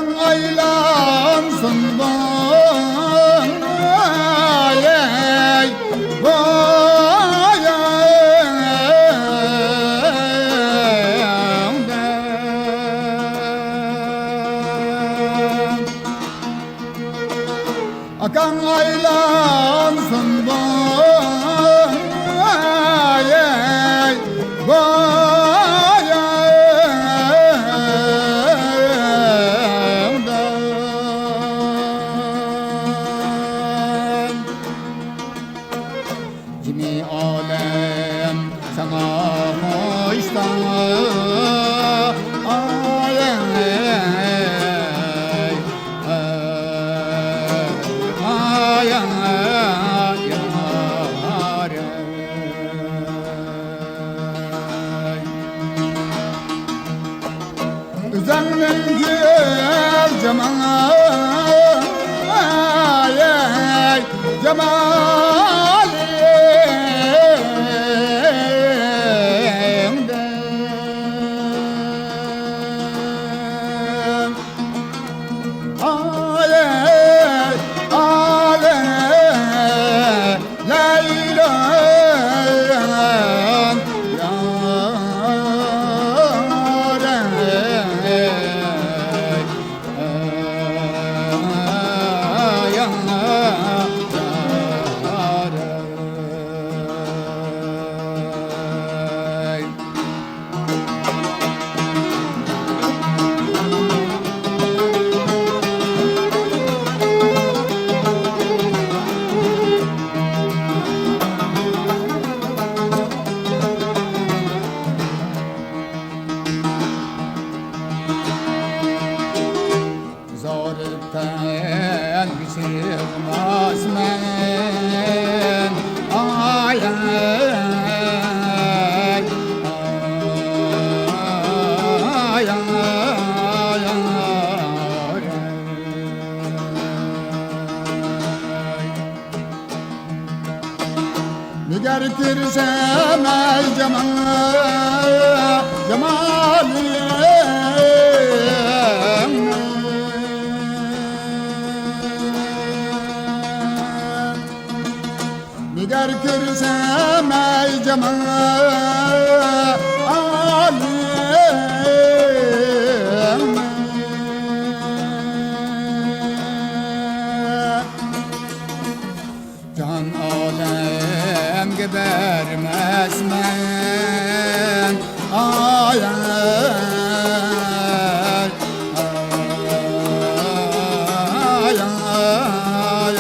Akan aylansın vay ey vay akan aylansın vay ey vay Cimi alem sana hoştan ay ey ay Üzerinin gül cemal cemali Zorluktan çıkmaz men ay ay ay Nigar kirsem ay cemali Nigar kirsem ay cemali Can alem gebermez men ay ay ay ay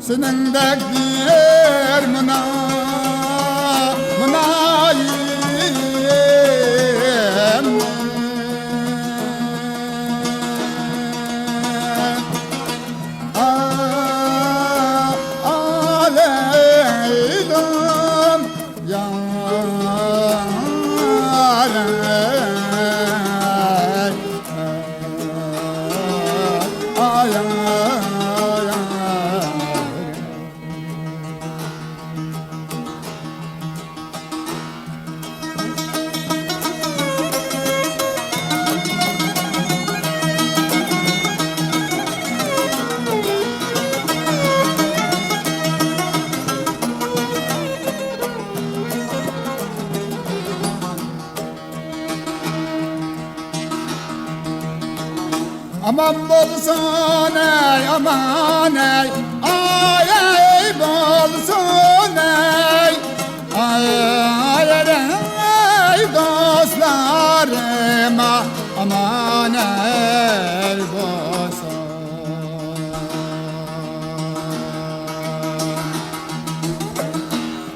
Senin dekdir mına mınayim Aleydum Aman bolsun ey aman ey ay ey bolsun ey ay ey dostlarıma aman ey bolsun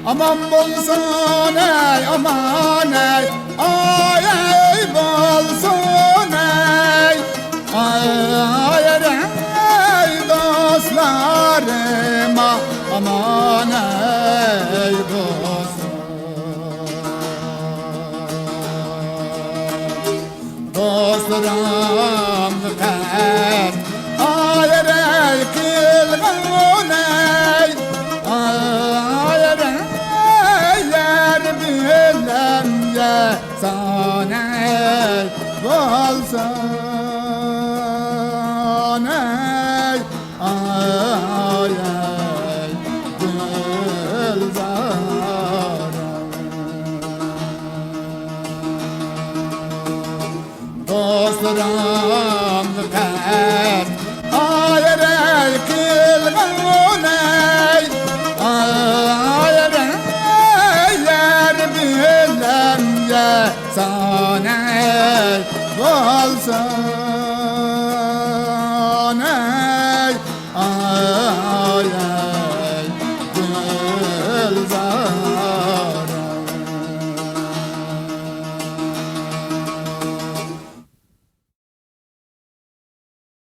Aman bolsun ey aman ey ay ey bolsun ey ay ey dostlarıma aman ey dostlarım ter ay ey kılgın ey ay ey yer bilem ya sana bolsa ay ay dostlarım dikkat ayray kılgınay ayray yer bilem ya sana bolsa